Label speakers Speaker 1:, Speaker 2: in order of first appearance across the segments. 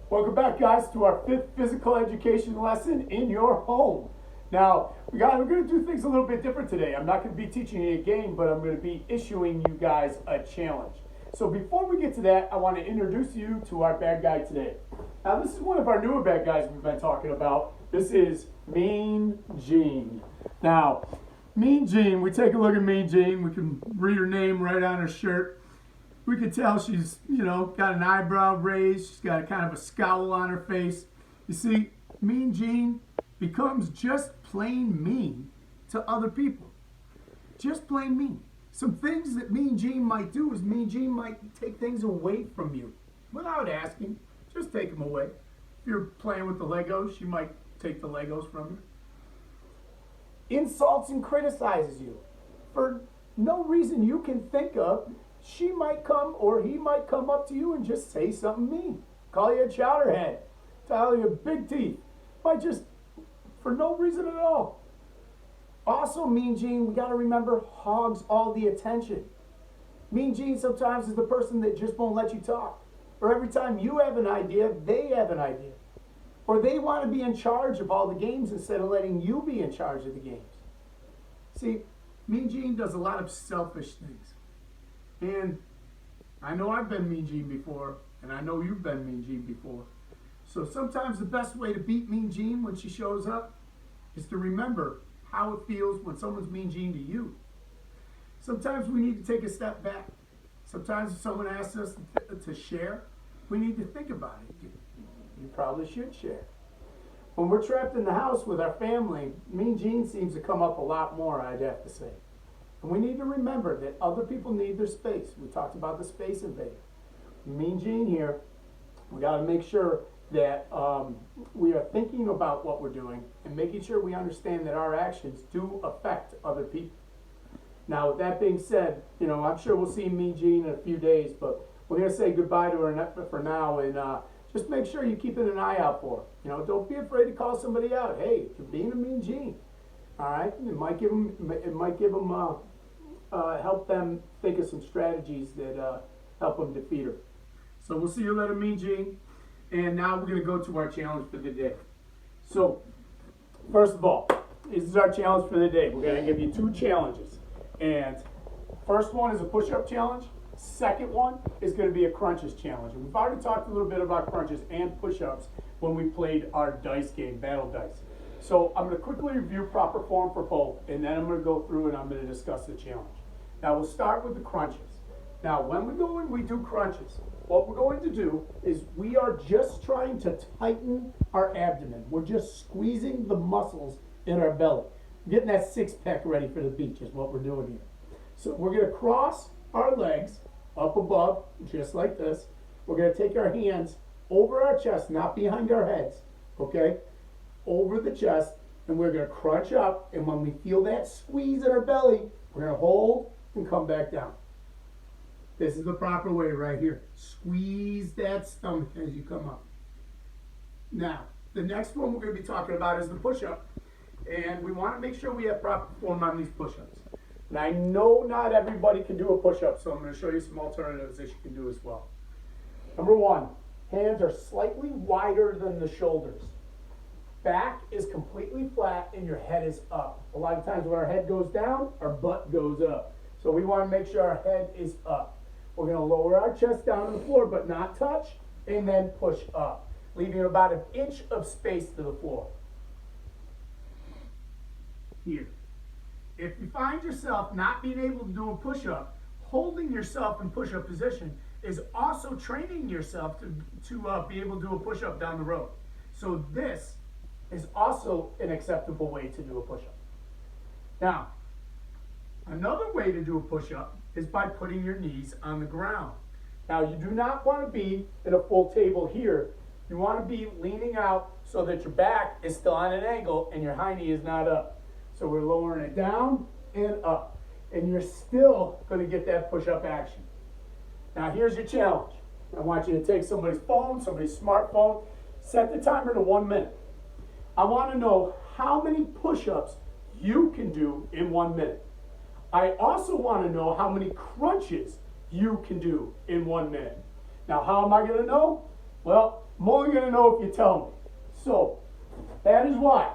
Speaker 1: Welcome back, guys, to our 5th physical education lesson in your home. Now, we're going to do things a little bit different today. I'm not going to be teaching you a game, but I'm going to be issuing you guys a challenge. So before we get to that, I want to introduce you to our bad guy today. Now, this is one of our newer bad guys we've been talking about. This is Mean Jean. Now, Mean Jean, we take a look at Mean Jean. We can read her name right on her shirt. We can tell she's, got an eyebrow raised. She's got kind of a scowl on her face. You see, Mean Jean becomes just plain mean to other people. Just plain mean. Some things that Mean Jean might do is Mean Jean might take things away from you without asking. Just take them away. If you're playing with the Legos, she might take the Legos from you. Insults and criticizes you for no reason you can think of. She might come or he might come up to you and just say something mean. Call you a chowderhead. Tell you big teeth. Might just, for no reason at all. Also, Mean Jean, we got to remember, hogs all the attention. Mean Jean sometimes is the person that just won't let you talk. Or every time you have an idea, they have an idea. Or they want to be in charge of all the games instead of letting you be in charge of the games. See, Mean Jean does a lot of selfish things. And I know I've been Mean Jean before, and I know you've been Mean Jean before. So sometimes the best way to beat Mean Jean when she shows up is to remember how it feels when someone's Mean Jean to you. Sometimes we need to take a step back. Sometimes if someone asks us to share, we need to think about it. You probably should share. When we're trapped in the house with our family, Mean Jean seems to come up a lot more, I'd have to say. And we need to remember that other people need their space. We talked about the space invader. Mean Jean here, we got to make sure that we are thinking about what we're doing and making sure we understand that our actions do affect other people. Now, with that being said, I'm sure we'll see Mean Jean in a few days, but we're going to say goodbye to her for now, and just make sure you're keeping an eye out for her. Don't be afraid to call somebody out. Hey, you're being a Mean Jean. All right, it might give them help them think of some strategies that help them defeat her. So we'll see you later, Mean Jean. And now we're going to go to our challenge for the day. So, first of all, this is our challenge for the day. We're going to give you 2 challenges. And first one is a push-up challenge. Second one is going to be a crunches challenge. And we've already talked a little bit about crunches and push-ups when we played our dice game, Battle Dice. So I'm going to quickly review proper form for both, and then I'm going to go through and I'm going to discuss the challenge. Now we'll start with the crunches. Now when we go and we do crunches, what we're going to do is we are just trying to tighten our abdomen. We're just squeezing the muscles in our belly. Getting that 6-pack ready for the beach is what we're doing here. So we're going to cross our legs up above, just like this. We're going to take our hands over our chest, not behind our heads, okay? Over the chest, and we're going to crunch up, and when we feel that squeeze in our belly, we're going to hold and come back down. This is the proper way right here. Squeeze that stomach as you come up. Now, the next one we're going to be talking about is the push-up, and we want to make sure we have proper form on these push-ups. And I know not everybody can do a push-up, so I'm going to show you some alternatives that you can do as well. Number 1, hands are slightly wider than the shoulders. Back is completely flat and your head is up. A lot of times when our head goes down, our butt goes up. So we want to make sure our head is up. We're going to lower our chest down to the floor, but not touch, and then push up, leaving about an inch of space to the floor. Here. If you find yourself not being able to do a push-up, holding yourself in push-up position is also training yourself to be able to do a push-up down the road. So this is also an acceptable way to do a push-up. Now, another way to do a push-up is by putting your knees on the ground. Now, you do not want to be in a full table here. You want to be leaning out so that your back is still on an angle and your high knee is not up. So we're lowering it down and up. And you're still going to get that push-up action. Now, here's your challenge. I want you to take somebody's phone, somebody's smartphone, set the timer to 1 minute. I want to know how many push-ups you can do in 1 minute. I also want to know how many crunches you can do in 1 minute. Now, how am I going to know? Well, I'm only going to know if you tell me. So, that is why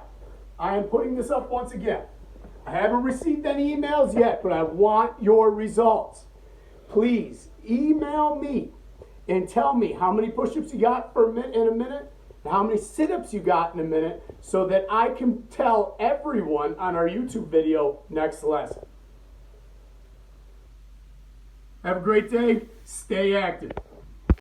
Speaker 1: I am putting this up once again. I haven't received any emails yet, but I want your results. Please email me and tell me how many push-ups you got in a minute, and how many sit-ups you got in a minute, so that I can tell everyone on our YouTube video next lesson. Have a great day. Stay active.